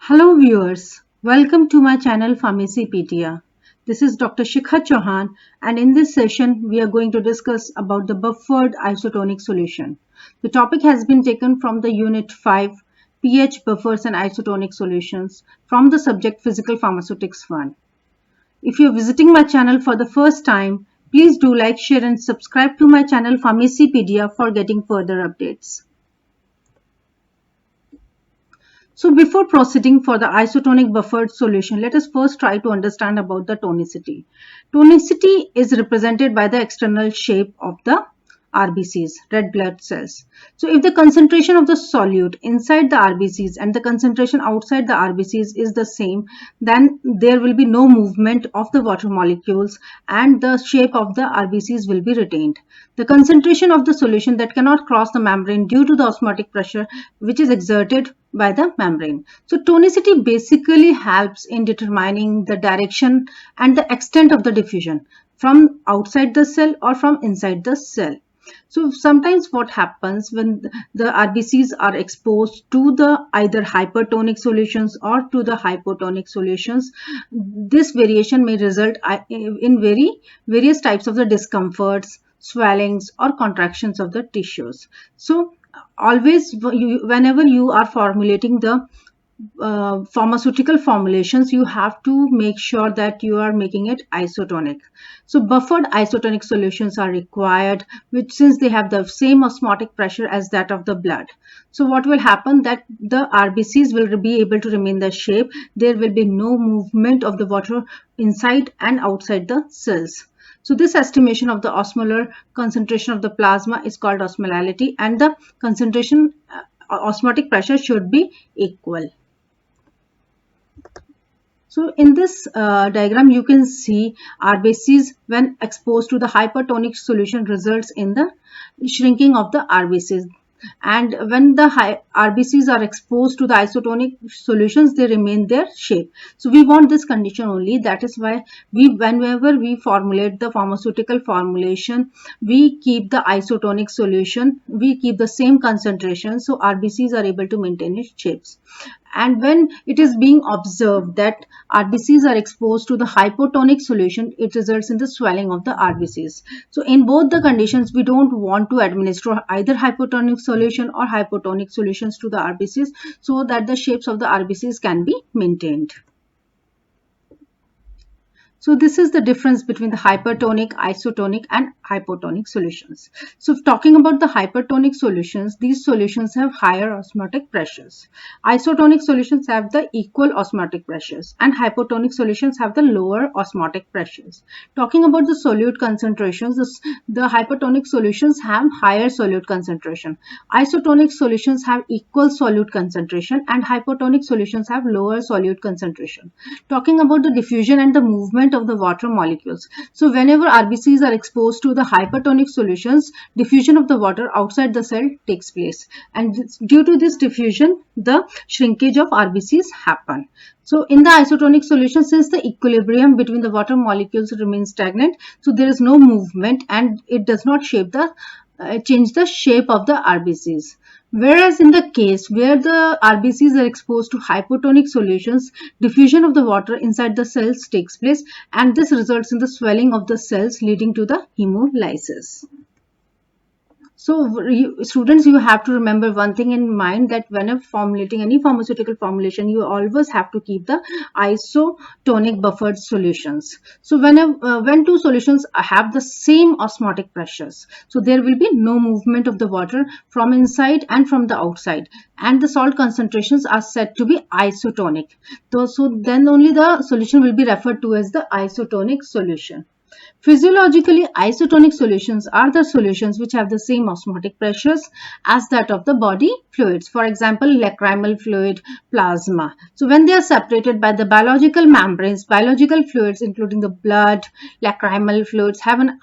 Hello viewers, welcome to my channel Pharmacypedia. This is Dr. Shikha Chauhan, and in this session we are going to discuss about the buffered isotonic solution. The topic has been taken from the Unit 5 pH buffers and isotonic solutions from the subject Physical Pharmaceutics 1. If you are visiting my channel for the first time, please do like, share and subscribe to my channel Pharmacypedia for getting further updates. So before proceeding for the isotonic buffered solution, let us first try to understand about the tonicity. Tonicity is represented by the external shape of the RBCs, red blood cells. So if the concentration of the solute inside the RBCs and the concentration outside the RBCs is the same, then there will be no movement of the water molecules and the shape of the RBCs will be retained. The concentration of the solution that cannot cross the membrane due to the osmotic pressure which is exerted by the membrane. So tonicity basically helps in determining the direction and the extent of the diffusion from outside the cell or from inside the cell. So sometimes what happens when the RBCs are exposed to the either hypertonic solutions or to the hypotonic solutions, this variation may result in various types of the discomforts, swellings or contractions of the tissues. So always whenever you are formulating the pharmaceutical formulations, you have to make sure that you are making it isotonic. So buffered isotonic solutions are required, which since they have the same osmotic pressure as that of the blood. So what will happen that the RBCs will be able to remain the shape. There will be no movement of the water inside and outside the cells. So this estimation of the osmolar concentration of the plasma is called osmolality, and the concentration osmotic pressure should be equal. So in this diagram, you can see RBCs when exposed to the hypertonic solution results in the shrinking of the RBCs. And when the RBCs are exposed to the isotonic solutions, they remain their shape. So we want this condition only. That is why whenever we formulate the pharmaceutical formulation, we keep the isotonic solution, we keep the same concentration, so RBCs are able to maintain its shapes. And when it is being observed that RBCs are exposed to the hypotonic solution, it results in the swelling of the RBCs. So in both the conditions, we don't want to administer either hypotonic solution or hypotonic solutions to the RBCs so that the shapes of the RBCs can be maintained. So this is the difference between the hypertonic, isotonic and hypotonic solutions. So talking about the hypertonic solutions, these solutions have higher osmotic pressures. Isotonic solutions have the equal osmotic pressures and hypotonic solutions have the lower osmotic pressures. Talking about the solute concentrations, the hypertonic solutions have higher solute concentration. Isotonic solutions have equal solute concentration and hypotonic solutions have lower solute concentration. Talking about the diffusion and the movement of the water molecules. So whenever RBCs are exposed to the hypertonic solutions, diffusion of the water outside the cell takes place, and due to this diffusion, the shrinkage of RBCs happen. So in the isotonic solution, since the equilibrium between the water molecules remains stagnant, so there is no movement and it does not change the shape of the RBCs. Whereas in the case where the RBCs are exposed to hypotonic solutions, diffusion of the water inside the cells takes place, and this results in the swelling of the cells leading to the hemolysis. So students, you have to remember one thing in mind, that whenever formulating any pharmaceutical formulation, you always have to keep the isotonic buffered solutions. So when two solutions have the same osmotic pressures, so there will be no movement of the water from inside and from the outside, and the salt concentrations are said to be isotonic. So then only the solution will be referred to as the isotonic solution. Physiologically, isotonic solutions are the solutions which have the same osmotic pressures as that of the body fluids. For example, lacrimal fluid, plasma. So when they are separated by the biological membranes, biological fluids including the blood, lacrimal fluids have an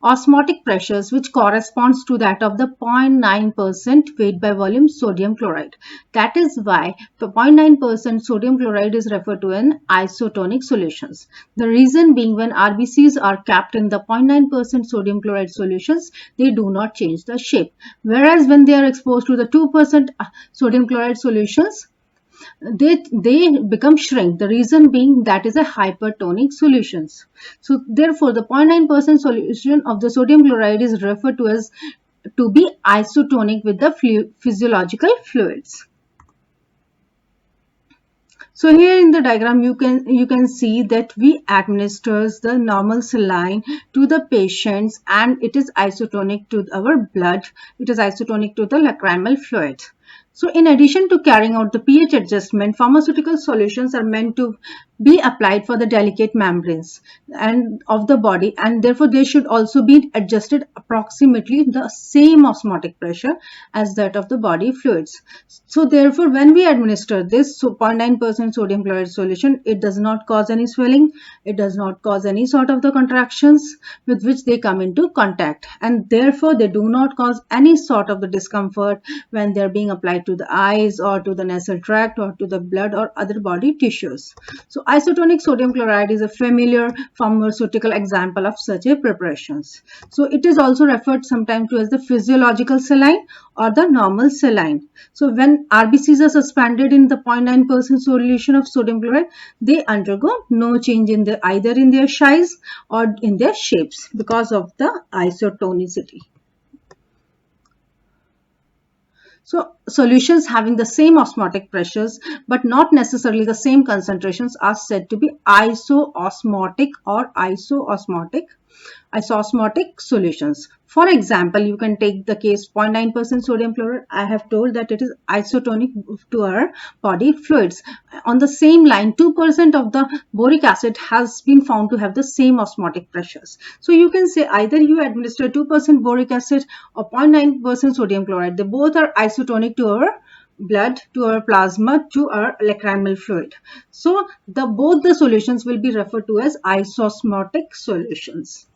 osmotic pressures which corresponds to that of the 0.9% weight by volume sodium chloride. That is why the 0.9% sodium chloride is referred to in isotonic solutions. The reason being, when RBCs are kept in the 0.9% sodium chloride solutions, they do not change the shape. Whereas when they are exposed to the 2% sodium chloride solutions, they become shrink. The reason being that is a hypertonic solutions. So therefore, the 0.9% solution of the sodium chloride is referred to as to be isotonic with the physiological fluids. So here in the diagram you can see that we administers the normal saline to the patients and it is isotonic to our blood. It is isotonic to the lacrimal fluid. So in addition to carrying out the pH adjustment, pharmaceutical solutions are meant to be applied for the delicate membranes and of the body, and therefore they should also be adjusted approximately the same osmotic pressure as that of the body fluids. So therefore when we administer this 0.9% sodium chloride solution, it does not cause any swelling, it does not cause any sort of the contractions with which they come into contact, and therefore they do not cause any sort of the discomfort when they are being applied to the eyes or to the nasal tract or to the blood or other body tissues. So isotonic sodium chloride is a familiar pharmaceutical example of such a preparations. So it is also referred sometimes to as the physiological saline or the normal saline. So when RBCs are suspended in the 0.9% solution of sodium chloride, they undergo no change in either in their size or in their shapes because of the isotonicity. So solutions having the same osmotic pressures but not necessarily the same concentrations are said to be isoosmotic or isosmotic solutions. For example, you can take the case 0.9% sodium chloride. I have told that it is isotonic to our body fluids. On the same line, 2% of the boric acid has been found to have the same osmotic pressures. So you can say either you administer 2% boric acid or 0.9% sodium chloride. They both are isotonic to our blood, to our plasma, to our lacrimal fluid. So both the solutions will be referred to as isosmotic solutions.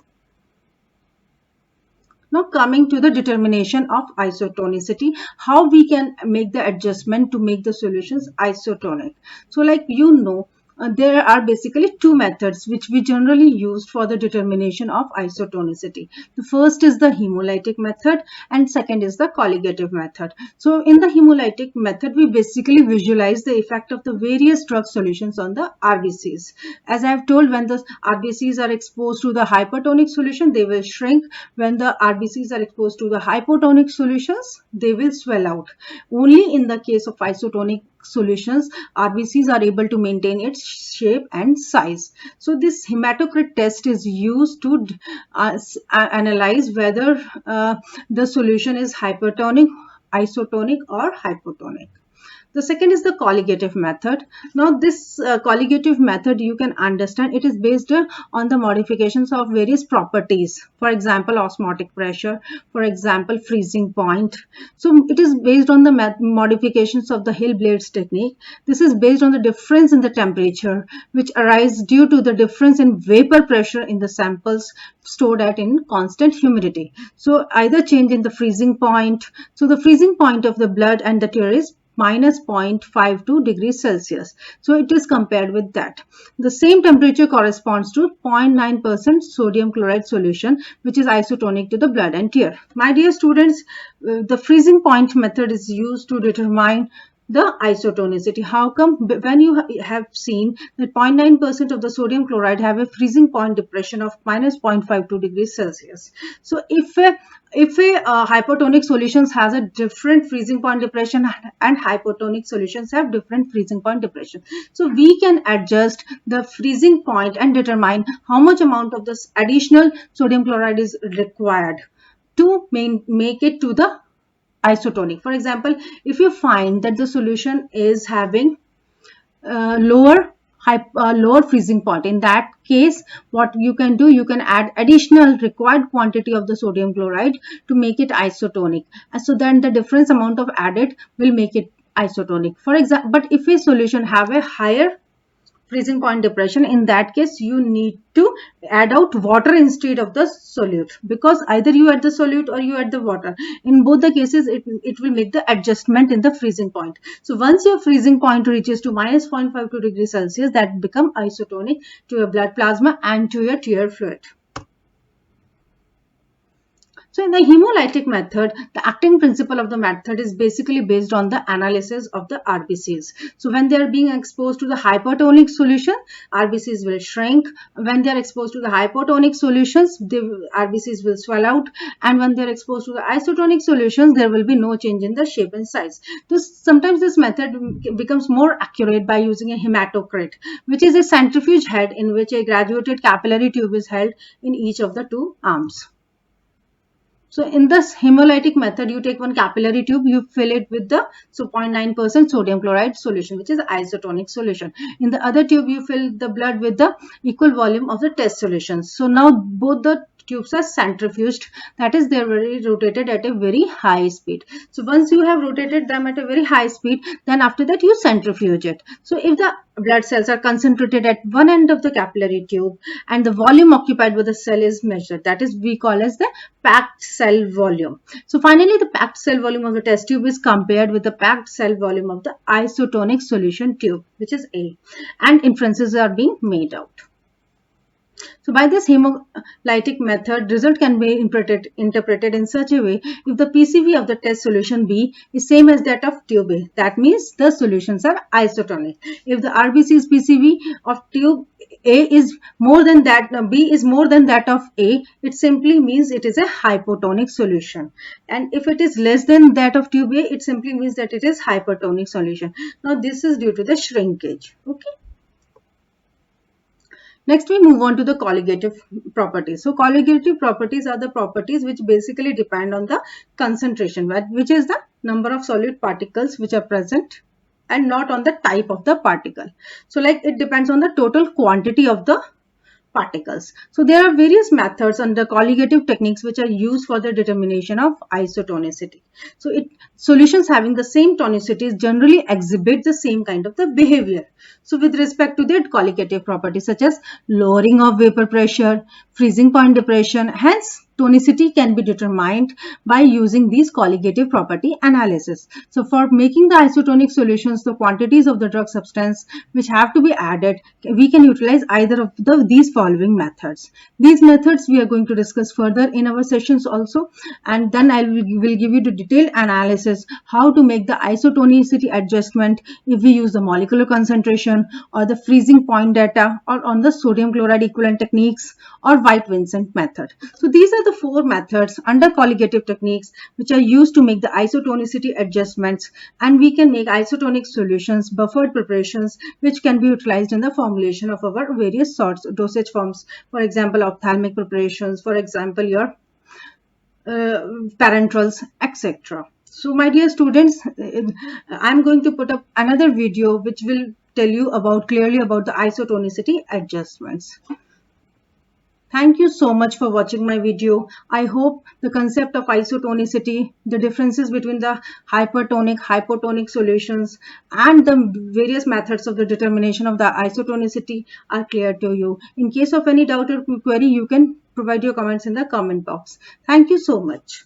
Now coming to the determination of isotonicity, how we can make the adjustment to make the solutions isotonic. So like there are basically two methods which we generally use for the determination of isotonicity. The first is the hemolytic method and second is the colligative method. So in the hemolytic method, we basically visualize the effect of the various drug solutions on the RBCs. As I have told, when the RBCs are exposed to the hypertonic solution, they will shrink. When the RBCs are exposed to the hypotonic solutions, they will swell out. Only in the case of isotonic solutions, RBCs are able to maintain its shape and size. So this hematocrit test is used to analyze whether the solution is hypertonic, isotonic or hypotonic. The second is the colligative method. Now this colligative method, you can understand, it is based on the modifications of various properties. For example, osmotic pressure, for example, freezing point. So it is based on the modifications of the Hill-Blades technique. This is based on the difference in the temperature which arise due to the difference in vapor pressure in the samples stored in constant humidity. So either change in the freezing point. So the freezing point of the blood and the tear is minus 0.52 degrees Celsius. So it is compared with that. The same temperature corresponds to 0.9% sodium chloride solution, which is isotonic to the blood and tear. My dear students, the freezing point method is used to determine the isotonicity. How come? When you have seen that 0.9% of the sodium chloride have a freezing point depression of minus 0.52 degrees Celsius. So if a hypertonic solutions has a different freezing point depression and hypotonic solutions have different freezing point depression. So we can adjust the freezing point and determine how much amount of this additional sodium chloride is required to make it to the isotonic. For example, if you find that the solution is having lower freezing point, in that case what you can do, you can add additional required quantity of the sodium chloride to make it isotonic, and so then the difference amount of added will make it isotonic. For example, but if a solution have a higher freezing point depression, in that case you need to add out water instead of the solute, because either you add the solute or you add the water. In both the cases it will make the adjustment in the freezing point. So once your freezing point reaches to minus 0.52 degrees Celsius, that become isotonic to your blood plasma and to your tear fluid. So in the hemolytic method, the acting principle of the method is basically based on the analysis of the RBCs. So when they are being exposed to the hypertonic solution, RBCs will shrink. When they are exposed to the hypotonic solutions, the RBCs will swell out. And when they are exposed to the isotonic solutions, there will be no change in the shape and size. So sometimes this method becomes more accurate by using a hematocrit, which is a centrifuge head in which a graduated capillary tube is held in each of the two arms. So in this hemolytic method, you take one capillary tube, you fill it with the 0.9% sodium chloride solution, which is isotonic solution. In the other tube, you fill the blood with the equal volume of the test solution. So now both the tubes are centrifuged, that is they are rotated at a very high speed. So once you have rotated them at a very high speed, then after that you centrifuge it. So if the blood cells are concentrated at one end of the capillary tube and the volume occupied by the cell is measured, that is we call as the packed cell volume. So finally the packed cell volume of the test tube is compared with the packed cell volume of the isotonic solution tube, which is A, and inferences are being made out. So by this hemolytic method, result can be interpreted in such a way: if the PCV of the test solution B is same as that of tube A, that means the solutions are isotonic. If the RBC's PCV of tube A is more than that, B is more than that of A, it simply means it is a hypotonic solution. And if it is less than that of tube A, it simply means that it is hypertonic solution. Now this is due to the shrinkage. Okay. Next, we move on to the colligative properties. So colligative properties are the properties which basically depend on the concentration, which is the number of solute particles which are present, and not on the type of the particle. So like it depends on the total quantity of the particles. So there are various methods under colligative techniques which are used for the determination of isotonicity. So solutions having the same tonicities generally exhibit the same kind of the behavior. So with respect to their colligative properties, such as lowering of vapor pressure, freezing point depression, hence tonicity can be determined by using these colligative property analysis. So for making the isotonic solutions, the quantities of the drug substance which have to be added, we can utilize either of these following methods. These methods we are going to discuss further in our sessions also, and then I will give you the detailed analysis how to make the isotonicity adjustment if we use the molecular concentration or the freezing point data, or on the sodium chloride equivalent techniques or White-Vincent method. So these are the four methods under colligative techniques which are used to make the isotonicity adjustments, and we can make isotonic solutions, buffered preparations, which can be utilized in the formulation of our various sorts of dosage forms. For example, ophthalmic preparations, for example your parenterals, etc. So my dear students, I'm going to put up another video which will tell you clearly about the isotonicity adjustments. Thank you so much for watching my video. I hope the concept of isotonicity, the differences between the hypertonic, hypotonic solutions, and the various methods of the determination of the isotonicity are clear to you. In case of any doubt or query, you can provide your comments in the comment box. Thank you so much.